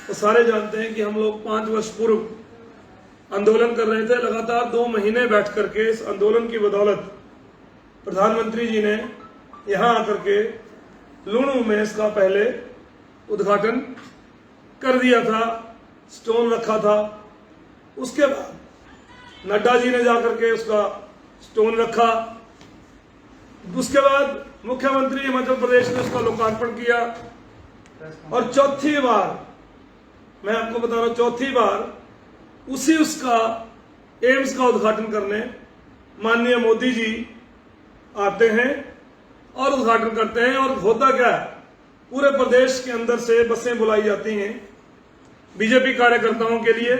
तो सारे जानते हैं कि हम लोग 5 वर्ष पूर्व आंदोलन कर रहे थे। लगातार 2 महीने बैठ करके इस आंदोलन की बदौलत प्रधानमंत्री जी ने यहाँ आकर के लुणु में इसका पहले उद्घाटन कर दिया था, स्टोन रखा था। उसके बाद नड्डा जी ने जाकर के उसका स्टोन रखा। उसके बाद मुख्यमंत्री हिमाचल प्रदेश ने उसका लोकार्पण किया। और चौथी बार, मैं आपको बता रहा हूं, चौथी बार उसका एम्स का उद्घाटन करने माननीय मोदी जी आते हैं और उद्घाटन करते हैं। और होता क्या है, पूरे प्रदेश के अंदर से बसें बुलाई जाती हैं बीजेपी कार्यकर्ताओं के लिए।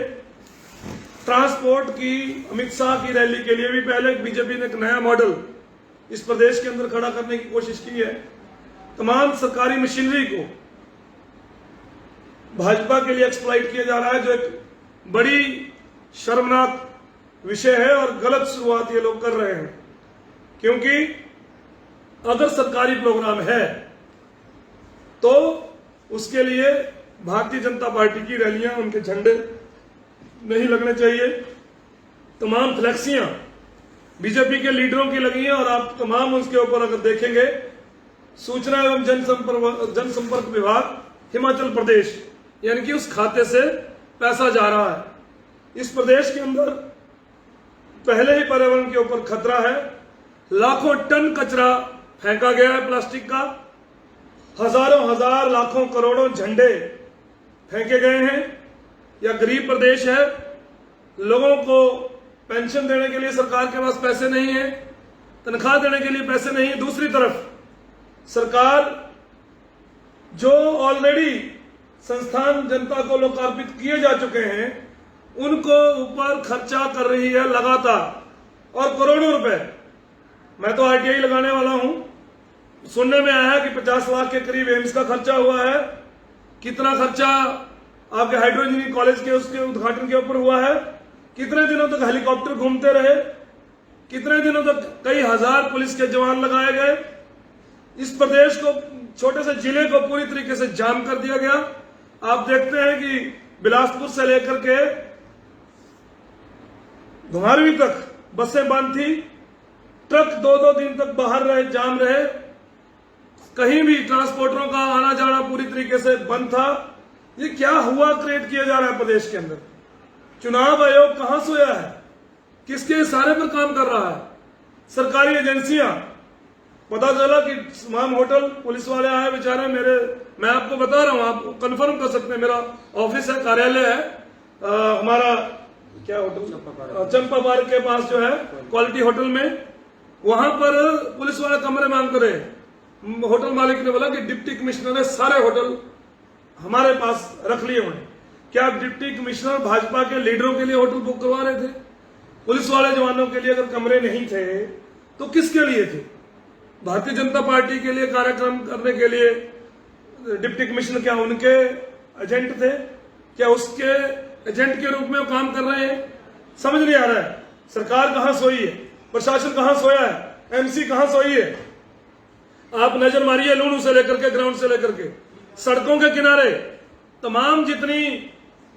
ट्रांसपोर्ट की अमित शाह की रैली के लिए भी पहले बीजेपी ने एक नया मॉडल इस प्रदेश के अंदर खड़ा करने की कोशिश की है। तमाम सरकारी मशीनरी को भाजपा के लिए एक्सप्लॉइट किया जा रहा है, जो एक बड़ी शर्मनाक विषय है और गलत शुरुआत ये लोग कर रहे हैं। क्योंकि अगर सरकारी प्रोग्राम है तो उसके लिए भारतीय जनता पार्टी की रैलियां, उनके झंडे नहीं लगने चाहिए। तमाम फ्लैक्सियां बीजेपी के लीडरों की लगी हैं और आप तमाम उसके ऊपर अगर देखेंगे, सूचना एवं जनसंपर्क विभाग हिमाचल प्रदेश, यानी कि उस खाते से पैसा जा रहा है। इस प्रदेश के अंदर पहले ही पर्यावरण के ऊपर खतरा है। लाखों टन कचरा फेंका गया है प्लास्टिक का, हजारों हजार लाखों करोड़ों झंडे फेंके गए हैं। यह गरीब प्रदेश है, लोगों को पेंशन देने के लिए सरकार के पास पैसे नहीं है, तनख्वाह देने के लिए पैसे नहीं है। दूसरी तरफ सरकार जो ऑलरेडी संस्थान जनता को लोकार्पित किए जा चुके हैं, उनको ऊपर खर्चा कर रही है लगातार और करोड़ों रुपए। मैं तो आरटीआई लगाने वाला हूं, सुनने में आया है कि 50 लाख के करीब एम्स का खर्चा हुआ है। कितना खर्चा आपके हाइड्रो इंजीनियरिंग कॉलेज के उसके उद्घाटन के ऊपर हुआ है। कितने दिनों तक हेलीकॉप्टर घूमते रहे, कितने दिनों तक कई हजार पुलिस के जवान लगाए गए। इस प्रदेश को, छोटे से जिले को पूरी तरीके से जाम कर दिया गया। आप देखते हैं कि बिलासपुर से लेकर के घुमारवीं तक बसें बंद थी, ट्रक 2-2 दिन तक बाहर रहे, जाम रहे। कहीं भी ट्रांसपोर्टरों का आना जाना पूरी तरीके से बंद था। ये क्या हुआ क्रिएट किया जा रहा है प्रदेश के अंदर। चुनाव आयोग कहां सोया है, किसके इशारे पर काम कर रहा है। सरकारी एजेंसियां, पता चला कि तमाम होटल पुलिस वाले आए बेचारे, मैं आपको बता रहा हूं, आप कंफर्म कर सकते हैं, मेरा ऑफिस है, कार्यालय है, हमारा क्या होटल, चंपा पार्क के पास जो है क्वालिटी होटल में, वहां पर पुलिस वाले कमरे मांग कर रहे। होटल मालिक ने बोला कि डिप्टी कमिश्नर ने सारे होटल हमारे पास रख लिए उन्हें। क्या डिप्टी कमिश्नर भाजपा के लीडरों के लिए होटल बुक करवा रहे थे? पुलिस वाले जवानों के लिए अगर कमरे नहीं थे तो किसके लिए थे? भारतीय जनता पार्टी के लिए कार्यक्रम करने के लिए डिप्टी कमिश्नर क्या उनके एजेंट थे? क्या उसके एजेंट के रूप में वो काम कर रहे हैं? समझ नहीं आ रहा है। सरकार कहां सोई है, प्रशासन कहां सोया है, एमसी कहां सोई है। आप नजर मारिए, लुणु से लेकर के, ग्राउंड से लेकर के, सड़कों के किनारे, तमाम जितनी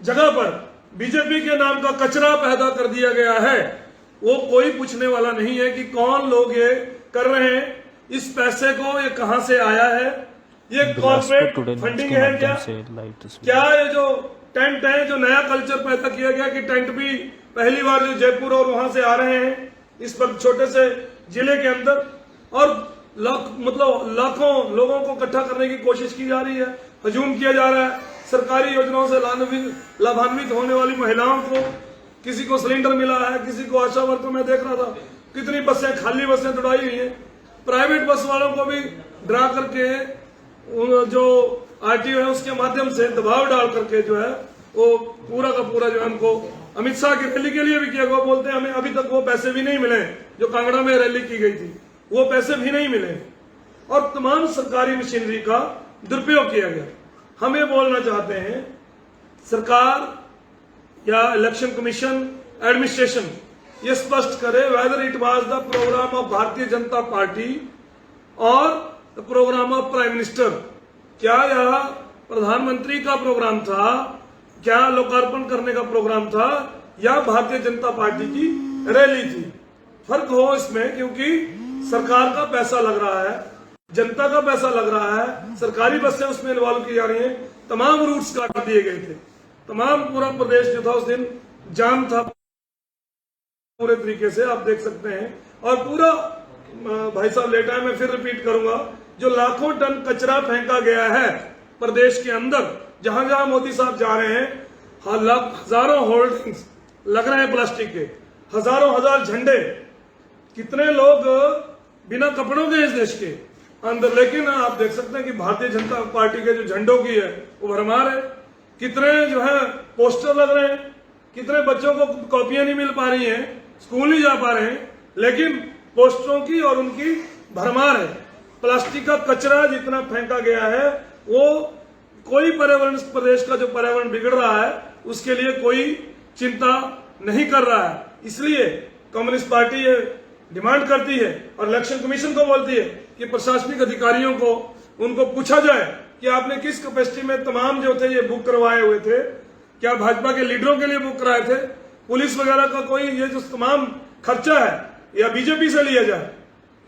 जगह पर बीजेपी के नाम का कचरा पैदा कर दिया गया है, वो कोई पूछने वाला नहीं है कि कौन लोग ये कर रहे हैं। इस पैसे को ये कहां से आया है, ये कॉर्पोरेट फंडिंग है क्या ये जो टेंट है, जो नया कल्चर पैदा किया गया कि टेंट भी पहली बार जो जयपुर और वहां से आ रहे हैं इस पर छोटे से जिले के अंदर, और लाखों लोगों को इकट्ठा करने की कोशिश की जा रही है, हजूम किया जा रहा है। सरकारी योजनाओं से लाभान्वित होने वाली महिलाओं को, किसी को सिलेंडर मिला है, किसी को आशा वर्कर, मैं देख रहा था कितनी बसें, खाली बसें दौड़ाई हुई हैं। प्राइवेट बस वालों को भी डरा करके जो आरटीओ है उसके माध्यम से दबाव डाल करके जो है वो पूरा का पूरा जो है हमको अमित शाह की रैली के लिए भी किया। वो बोलते हैं हमें अभी तक वो पैसे भी नहीं मिले जो कांगड़ा में रैली की गई थी, वो पैसे भी नहीं मिले और तमाम सरकारी मशीनरी का दुरुपयोग किया गया। हम ये बोलना चाहते हैं, सरकार या इलेक्शन कमीशन, एडमिनिस्ट्रेशन ये स्पष्ट करे whether it was the programme of Bharatiya Janata Party और the programme of prime minister. क्या यह प्रधानमंत्री का प्रोग्राम था क्या लोकार्पण करने का प्रोग्राम था या भारतीय जनता पार्टी की रैली थी। फर्क हो इसमें, क्योंकि सरकार का पैसा लग रहा है, जनता का पैसा लग रहा है, सरकारी बसें उसमें इन्वॉल्व की जा रही हैं, तमाम रूट्स काट दिए गए थे, तमाम पूरा प्रदेश जो था उस दिन जाम था पूरे तरीके से, आप देख सकते हैं। और पूरा भाई साहब लेटा है, मैं फिर रिपीट करूंगा, जो लाखों टन कचरा फेंका गया है प्रदेश के अंदर, जहां जहां मोदी साहब जा रहे हैं, हजारों होर्डिंग्स लग रहे हैं प्लास्टिक के, हजारों हजार झंडे, कितने लोग बिना कपड़ों के इस देश के अंदर, लेकिन आप देख सकते हैं कि भारतीय जनता पार्टी के जो झंडों की है वो भरमार है। कितने जो है पोस्टर लग रहे हैं, कितने बच्चों को कॉपियां नहीं मिल पा रही हैं, स्कूल नहीं जा पा रहे हैं, लेकिन पोस्टरों की और उनकी भरमार है। प्लास्टिक का कचरा जितना फेंका गया है, वो कोई पर्यावरण, प्रदेश का जो पर्यावरण बिगड़ रहा है उसके लिए कोई चिंता नहीं कर रहा है। इसलिए कम्युनिस्ट पार्टी ये डिमांड करती है और इलेक्शन कमीशन को बोलती है कि प्रशासनिक अधिकारियों को उनको पूछा जाए कि आपने किस कैपेसिटी में तमाम जो थे ये बुक करवाए हुए थे, क्या भाजपा के लीडरों के लिए बुक कराए थे, पुलिस वगैरह का कोई ये जो तमाम खर्चा है या बीजेपी से लिया जाए,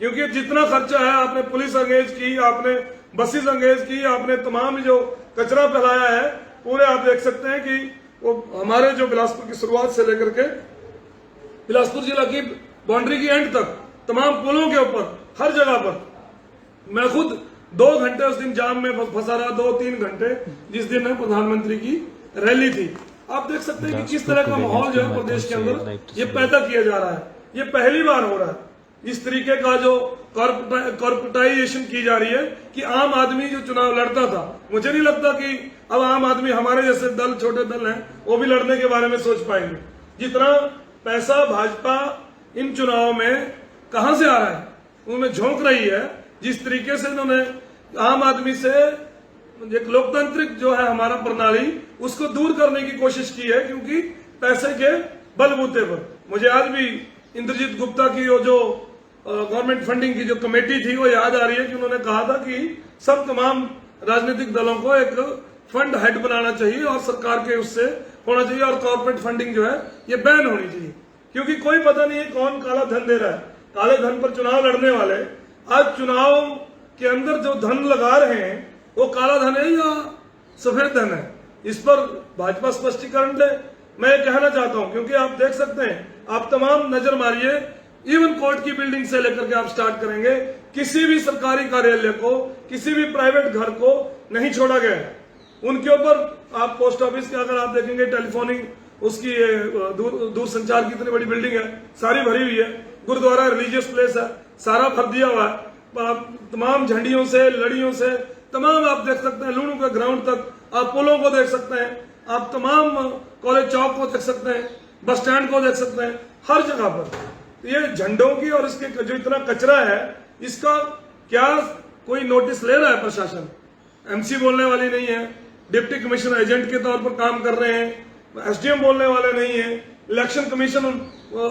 क्योंकि जितना खर्चा है आपने पुलिस अंगेज की, आपने बसेस अंगेज की, आपने तमाम जो कचरा फैलाया है पूरे, आप देख सकते हैं कि वो हमारे जो बिलासपुर की शुरुआत से लेकर के बिलासपुर जिला की बाउंड्री की एंड तक तमाम पुलों के ऊपर हर जगह पर, मैं खुद 2 घंटे उस दिन जाम में फंसा रहा, 2-3 घंटे, जिस दिन है प्रधानमंत्री की रैली थी। आप देख सकते हैं कि किस तरह का माहौल जो है प्रदेश के अंदर ये पैदा किया जा रहा है। ये पहली बार हो रहा है इस तरीके का जो कॉर्पोरेटाइजेशन की जा रही है कि आम आदमी जो चुनाव लड़ता था, मुझे नहीं लगता कि अब आम आदमी, हमारे जैसे दल, छोटे दल हैं, वो भी लड़ने के बारे में सोच पाएंगे। जितना पैसा भाजपा इन चुनाव में कहां से आ रहा है, उनमें झोंक रही है, जिस तरीके से इन्होंने आम आदमी से एक लोकतांत्रिक जो है हमारा प्रणाली, उसको दूर करने की कोशिश की है, क्योंकि पैसे के बलबूते पर। मुझे आज भी इंद्रजीत गुप्ता की वो जो गवर्नमेंट फंडिंग की जो कमेटी थी वो याद आ रही है कि उन्होंने कहा था कि सब तमाम राजनीतिक दलों को एक फंड हेड बनाना चाहिए और सरकार के उससे होना चाहिए, और कॉर्पोरेट फंडिंग जो है ये बैन होनी चाहिए, क्योंकि कोई पता नहीं है कौन काला धन दे रहा है। काले धन पर चुनाव लड़ने वाले आज चुनाव के अंदर जो धन लगा रहे हैं वो काला धन है या सफेद धन है, इस पर भाजपा स्पष्टीकरण दे। मैं ये कहना चाहता हूं, क्योंकि आप देख सकते हैं, आप तमाम नजर मारिए, इवन कोर्ट की बिल्डिंग से लेकर के आप स्टार्ट करेंगे, किसी भी सरकारी कार्यालय को, किसी भी प्राइवेट घर को नहीं छोड़ा गया है। उनके ऊपर आप पोस्ट ऑफिस के अगर आप देखेंगे, टेलीफोनिक उसकी दूर संचार की इतनी बड़ी बिल्डिंग है, सारी भरी हुई है। गुरुद्वारा रिलीजियस प्लेस है, सारा भर दिया हुआ है, तमाम झंडियों से, लड़ियों से, तमाम आप देख सकते हैं, लूणू के ग्राउंड तक, आप पुलों को देख सकते हैं, आप तमाम कॉलेज चौक को देख सकते हैं, बस स्टैंड को देख सकते हैं, हर जगह पर ये झंडों की और इसके जो इतना कचरा है, इसका क्या कोई नोटिस ले रहा है प्रशासन? एमसी बोलने वाली नहीं है, डिप्टी कमिश्नर एजेंट के तौर पर काम कर रहे हैं, एसडीएम बोलने वाले नहीं है, इलेक्शन कमीशन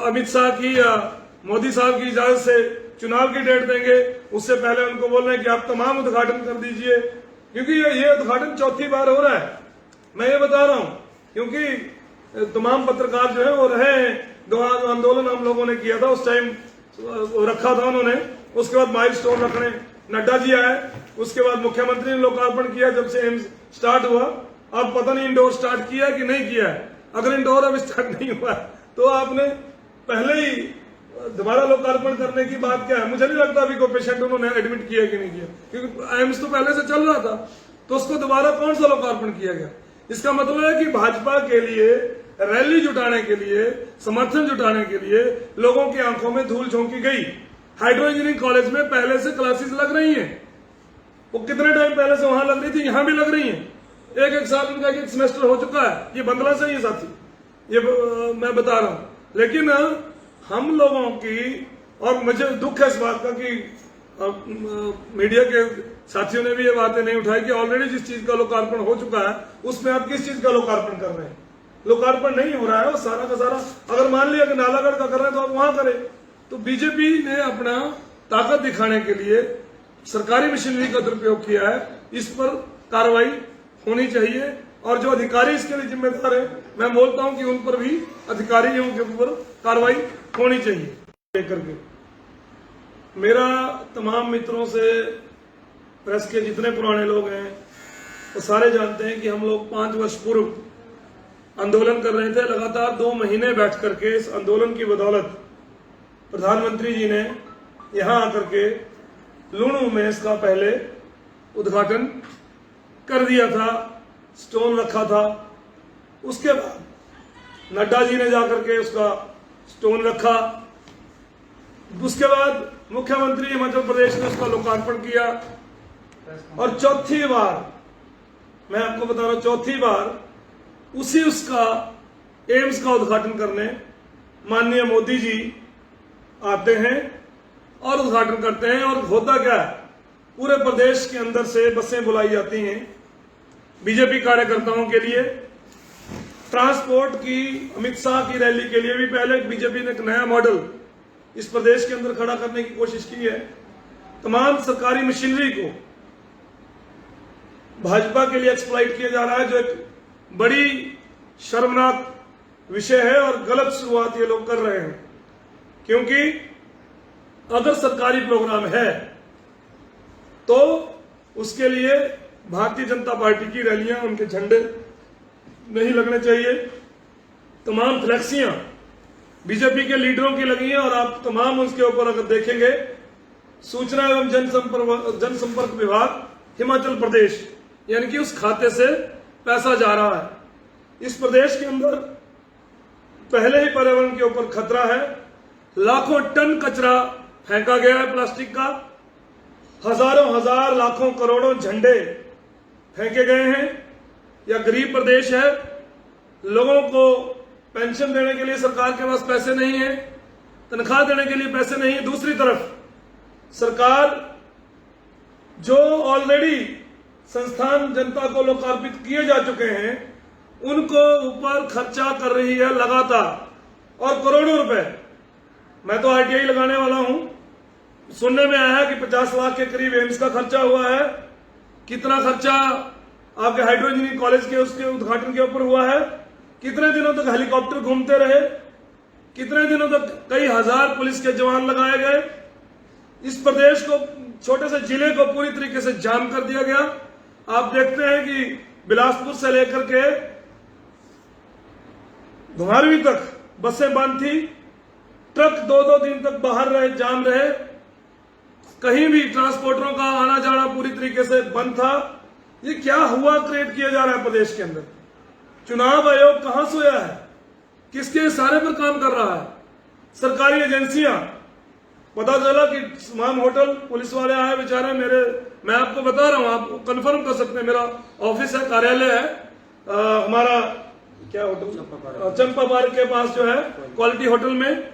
अमित शाह की या मोदी साहब की इजाजत से चुनाव की डेट देंगे, उससे पहले उनको बोल रहे हैं कि आप तमाम उद्घाटन कर दीजिए, क्योंकि ये उद्घाटन चौथी बार हो रहा है। मैं ये बता रहा हूं क्योंकि तमाम पत्रकार जो है वो रहे हैं, जो आंदोलन हम लोगों ने किया था उस टाइम रखा था उन्होंने, उसके बाद माइलस्टोन रखने नड्डा जी आए, उसके बाद मुख्यमंत्री ने लोकार्पण किया जब से एम्स स्टार्ट हुआ। अब पता नहीं इंडोर स्टार्ट किया कि नहीं किया है, अगर इंडोर अब स्टार्ट नहीं हुआ तो आपने पहले ही दोबारा लोकार्पण करने की बात क्या है? मुझे नहीं लगता अभी कोई पेशेंट उन्होंने एडमिट किया कि नहीं किया, क्योंकि एम्स तो पहले से चल रहा था, तो उसको दोबारा कौन सा लोकार्पण किया गया? इसका मतलब है कि भाजपा के लिए रैली जुटाने के लिए, समर्थन जुटाने के लिए लोगों की आंखों में धूल झोंकी गई। हाइड्रो इंजीनियरिंग कॉलेज में पहले से क्लासेस लग रही हैं, वो कितने टाइम पहले से वहां लग रही थी, यहां भी लग रही हैं। एक साल इनका एक सेमेस्टर हो चुका है, ये बंगला से ही साथी, ये मैं बता रहा हूं। लेकिन हम लोगों की, और मुझे दुख है इस बात का कि मीडिया के साथियों ने भी ये बातें नहीं उठाई कि ऑलरेडी जिस चीज का लोकार्पण हो चुका है उसमें आप किस चीज का लोकार्पण कर रहे हैं? लोकार्पण नहीं हो रहा है, वो सारा का सारा, अगर मान लिया कि नालागढ़ का कर रहे हैं तो आप वहां करें। तो बीजेपी ने अपना ताकत दिखाने के लिए सरकारी मशीनरी का दुरुपयोग किया है, इस पर कार्रवाई होनी चाहिए। और जो अधिकारी इसके लिए जिम्मेदार है, मैं बोलता हूं कि उन पर भी अधिकारियों के ऊपर कार्रवाई होनी चाहिए। लेकर के मेरा तमाम मित्रों से, प्रेस के जितने पुराने लोग हैं वो सारे जानते हैं कि हम लोग 5 वर्ष पूर्व आंदोलन कर रहे थे। लगातार 2 महीने बैठ करके इस आंदोलन की बदौलत प्रधानमंत्री जी ने यहां आकर के लुणु में इसका पहले उद्घाटन कर दिया था, स्टोन रखा था। उसके बाद नड्डा जी ने जाकर के उसका स्टोन रखा। उसके बाद मुख्यमंत्री हिमाचल प्रदेश ने उसका लोकार्पण किया। और चौथी बार, मैं आपको बता रहा हूं, चौथी बार उसका एम्स का उद्घाटन करने माननीय मोदी जी आते हैं और उद्घाटन करते हैं। और होता क्या है, पूरे प्रदेश के अंदर से बसें बुलाई जाती हैं बीजेपी कार्यकर्ताओं के लिए। ट्रांसपोर्ट की, अमित शाह की रैली के लिए भी पहले बीजेपी ने एक नया मॉडल इस प्रदेश के अंदर खड़ा करने की कोशिश की है। तमाम सरकारी मशीनरी को भाजपा के लिए एक्सप्लॉइट किया जा रहा है, जो एक बड़ी शर्मनाक विषय है और गलत शुरुआत ये लोग कर रहे हैं। क्योंकि अगर सरकारी प्रोग्राम है तो उसके लिए भारतीय जनता पार्टी की रैलियां, उनके झंडे नहीं लगने चाहिए। तमाम फ्लैक्सियां बीजेपी के लीडरों की लगी हैं और आप तमाम उसके ऊपर अगर देखेंगे, सूचना एवं जनसंपर्क विभाग हिमाचल प्रदेश, यानी कि उस खाते से पैसा जा रहा है। इस प्रदेश के अंदर पहले ही पर्यावरण के ऊपर खतरा है। लाखों टन कचरा फेंका गया है प्लास्टिक का, हजारों हजार लाखों करोड़ों झंडे फेंके गए हैं। या गरीब प्रदेश है, लोगों को पेंशन देने के लिए सरकार के पास पैसे नहीं है, तनख्वाह देने के लिए पैसे नहीं है। दूसरी तरफ सरकार जो ऑलरेडी संस्थान जनता को लोकार्पित किए जा चुके हैं, उनको ऊपर खर्चा कर रही है लगातार और करोड़ों रुपए। मैं तो आरटीआई लगाने वाला हूं। सुनने में आया कि 50 लाख के करीब एम्स का खर्चा हुआ है। कितना खर्चा आपके हाइड्रो इंजीनियरिंग कॉलेज के उसके उद्घाटन के ऊपर हुआ है। कितने दिनों तक हेलीकॉप्टर घूमते रहे, कितने दिनों तक कई हजार पुलिस के जवान लगाए गए। इस प्रदेश को, छोटे से जिले को पूरी तरीके से जाम कर दिया गया। आप देखते हैं कि बिलासपुर से लेकर के घुमारवीं तक बसें बंद थी, ट्रक 2-2 दिन तक बाहर रहे, जाम रहे। कहीं भी ट्रांसपोर्टरों का आना जाना पूरी तरीके से बंद था। ये क्या हुआ क्रिएट किया जा रहा है प्रदेश के अंदर? चुनाव आयोग कहां सोया है? किसके इशारे पर काम कर रहा है? सरकारी एजेंसियां, पता चला कि स्माम होटल, पुलिस वाले आए बेचारे, मैं आपको बता रहा हूं, आप कंफर्म कर सकते हैं, मेरा ऑफिस है, कार्यालय है, हमारा क्या होटल, चंपा पार्क के पास जो है क्वालिटी होटल में,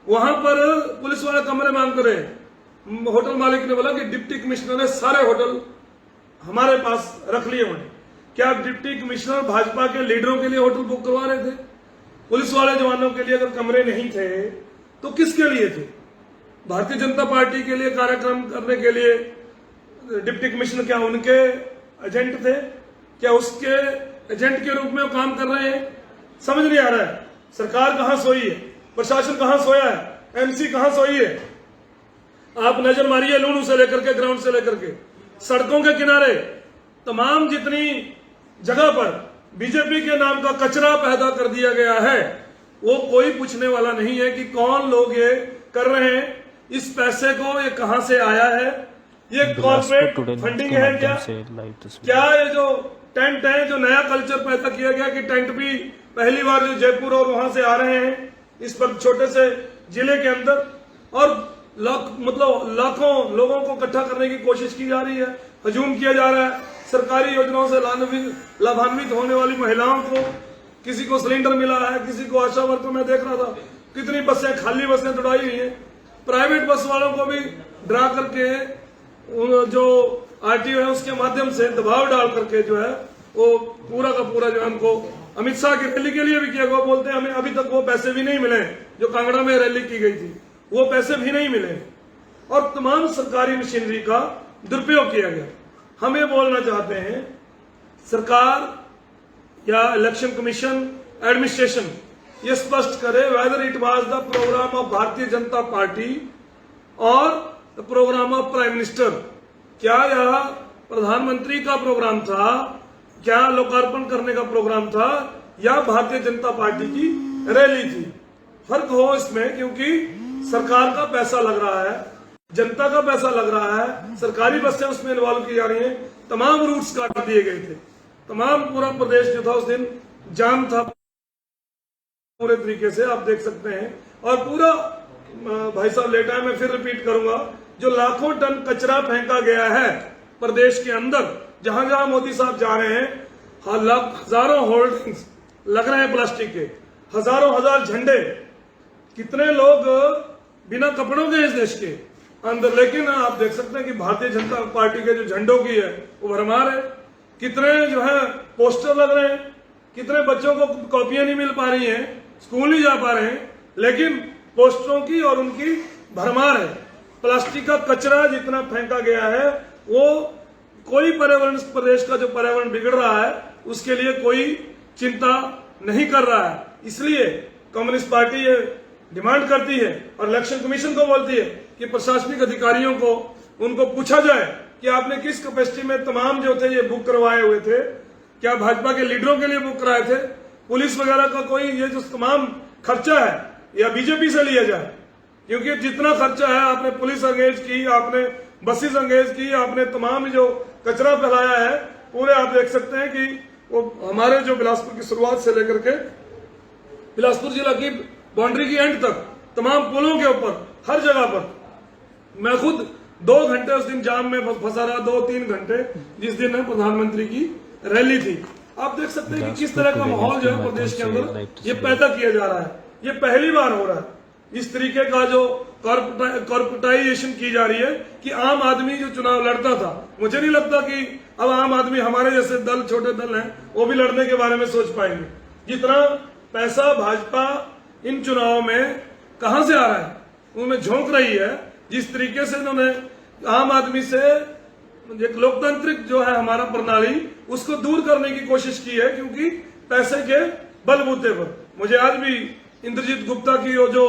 वहां पर पुलिस वाले कमरे मांग रहे। होटल मालिक ने बोला कि डिप्टी कमिश्नर ने सारे होटल हमारे पास रख लिए हुए। क्या डिप्टी कमिश्नर भाजपा के लीडरों के लिए होटल बुक करवा रहे थे? पुलिस वाले जवानों के लिए अगर कमरे नहीं थे तो किसके लिए थे? भारतीय जनता पार्टी के लिए कार्यक्रम करने के लिए डिप्टी कमिश्नर क्या उनके एजेंट थे? क्या उसके एजेंट के रूप में वो काम कर रहे हैं? समझ नहीं आ रहा है। सरकार कहां सोई है, प्रशासन कहां सोया है, एमसी कहां सोई है? आप नजर मारिए, लुणु से लेकर के, ग्राउंड से लेकर के, सड़कों के किनारे, तमाम जितनी जगह पर बीजेपी के नाम का कचरा पैदा कर दिया गया है, वो कोई पूछने वाला नहीं है कि कौन लोग ये कर रहे हैं, इस पैसे को ये कहां से आया है, ये कॉर्पोरेट फंडिंग है क्या ये जो टेंट है, जो नया कल्चर पैदा किया गया कि टेंट भी पहली बार जो जयपुर और वहां से आ रहे हैं इस पर छोटे से जिले के अंदर, और लाखों लोगों को इकट्ठा करने की कोशिश की जा रही है, हजूम किया जा रहा है। सरकारी योजनाओं से लाभान्वित होने वाली महिलाओं को, किसी को सिलेंडर मिला है, किसी को आशा वर्कर, मैं देख रहा था कितनी बसें, खाली बसें दौड़ाई हुई हैं। प्राइवेट बस वालों को भी डरा करके, जो आरटीओ है उसके माध्यम से दबाव डाल करके जो है वो पूरा का पूरा जो है हमको अमित शाह की रैली के लिए भी किया गया। बोलते हैं हमें अभी तक वो पैसे भी नहीं मिले जो कांगड़ा में रैली की गई थी, वो पैसे भी नहीं मिले और तमाम सरकारी मशीनरी का दुरुपयोग किया गया। हम ये बोलना चाहते हैं, सरकार या इलेक्शन कमीशन एडमिनिस्ट्रेशन ये स्पष्ट करे whether it was the programme of Bharatiya Janata Party और the programme of prime minister. क्या यह प्रधानमंत्री का प्रोग्राम था, क्या लोकार्पण करने का प्रोग्राम था, या भारतीय जनता पार्टी की रैली थी? फर्क हो इसमें, क्योंकि सरकार का पैसा लग रहा है, जनता का पैसा लग रहा है, सरकारी बसें उसमें इन्वॉल्व की जा रही हैं, तमाम रूट्स काट दिए गए थे, तमाम पूरा प्रदेश जो था उस दिन जाम था पूरे तरीके से, आप देख सकते हैं। और पूरा भाई साहब लेटा है, मैं फिर रिपीट करूंगा, जो लाखों टन कचरा फेंका गया है प्रदेश के अंदर, जहां जहां मोदी साहब जा रहे हैं, हजारों होर्डिंग्स लग रहे हैं प्लास्टिक के, हजारों हजार झंडे, कितने लोग बिना कपड़ों के इस देश के अंदर, लेकिन आप देख सकते हैं कि भारतीय जनता पार्टी के जो झंडों की है वो भरमार है। कितने जो है पोस्टर लग रहे हैं, कितने बच्चों को कॉपियां नहीं मिल पा रही हैं, स्कूल नहीं जा पा रहे हैं, लेकिन पोस्टरों की और उनकी भरमार है। प्लास्टिक का कचरा जितना फेंका गया है, वो कोई पर्यावरण, प्रदेश का जो पर्यावरण बिगड़ रहा है उसके लिए कोई चिंता नहीं कर रहा है। इसलिए कम्युनिस्ट पार्टी ये डिमांड करती है और इलेक्शन कमीशन को बोलती है कि प्रशासनिक अधिकारियों को उनको पूछा जाए कि आपने किस कैपेसिटी में तमाम जो थे ये बुक करवाए हुए थे, क्या भाजपा के लीडरों के लिए बुक कराए थे, पुलिस वगैरह का कोई ये जो तमाम खर्चा है या बीजेपी से लिया जाए, क्योंकि जितना खर्चा है आपने पुलिस एंगेज की, आपने बसेस एंगेज की, आपने तमाम जो कचरा फैलाया है, पूरे आप देख सकते हैं कि वो हमारे जो बिलासपुर की शुरुआत से लेकर के बिलासपुर जिला की बाउंड्री की एंड तक तमाम पुलों के ऊपर हर जगह पर मैं खुद 2 घंटे उस दिन जाम में फंसा रहा, 2-3 घंटे, जिस दिन प्रधानमंत्री की रैली थी। आप देख सकते हैं कि किस तरह का माहौल जो है प्रदेश के अंदर ये पैदा किया जा रहा है। ये पहली बार हो रहा है इस तरीके का जो कॉर्पोरेटाइजेशन की जा रही है कि आम आदमी जो चुनाव लड़ता था, मुझे नहीं लगता कि अब आम आदमी, हमारे जैसे दल, छोटे दल हैं, वो भी लड़ने के बारे में सोच पाएंगे। जितना पैसा भाजपा इन चुनाव में कहां से आ रहा है, उनमें झोंक रही है, जिस तरीके से उन्होंने आम आदमी से एक लोकतांत्रिक जो है हमारा प्रणाली, उसको दूर करने की कोशिश की है, क्योंकि पैसे के बलबूते पर। मुझे आज भी इंद्रजीत गुप्ता की वो जो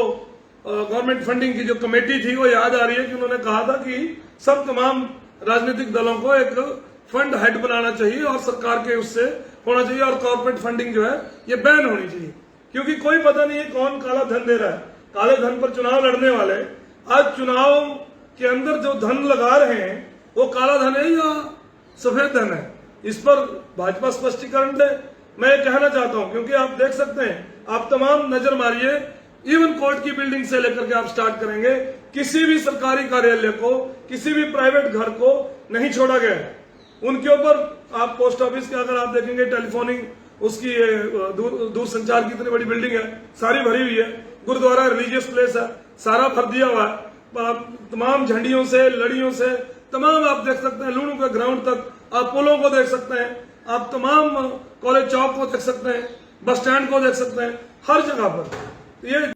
गवर्नमेंट फंडिंग की जो कमेटी थी वो याद आ रही है कि उन्होंने कहा था कि सब तमाम राजनीतिक दलों को एक फंड हेड बनाना चाहिए और सरकार के उससे होना चाहिए, और कॉर्पोरेट फंडिंग जो है ये बैन होनी चाहिए, क्योंकि कोई पता नहीं है कौन काला धन दे रहा है। काले धन पर चुनाव लड़ने वाले आज चुनाव के अंदर जो धन लगा रहे हैं वो काला धन है या सफेद धन है, इस पर भाजपा स्पष्टीकरण दे। मैं कहना चाहता हूं, क्योंकि आप देख सकते हैं, आप तमाम नजर मारिए, इवन कोर्ट की बिल्डिंग से लेकर के आप स्टार्ट करेंगे, किसी भी सरकारी कार्यालय को, किसी भी प्राइवेट घर को नहीं छोड़ा गया है। उनके ऊपर आप पोस्ट ऑफिस के अगर आप देखेंगे, टेलीफोनिंग उसकी दूरसंचार की इतनी बड़ी बिल्डिंग है, सारी भरी हुई है। गुरुद्वारा रिलीजियस प्लेस है, सारा भर दिया हुआ है, तमाम झंडियों से, लड़ियों से, तमाम आप देख सकते हैं, लूणू के ग्राउंड तक, आप पुलों को देख सकते हैं, आप तमाम कॉलेज चौक को देख सकते हैं, बस स्टैंड को देख सकते हैं, हर जगह पर ये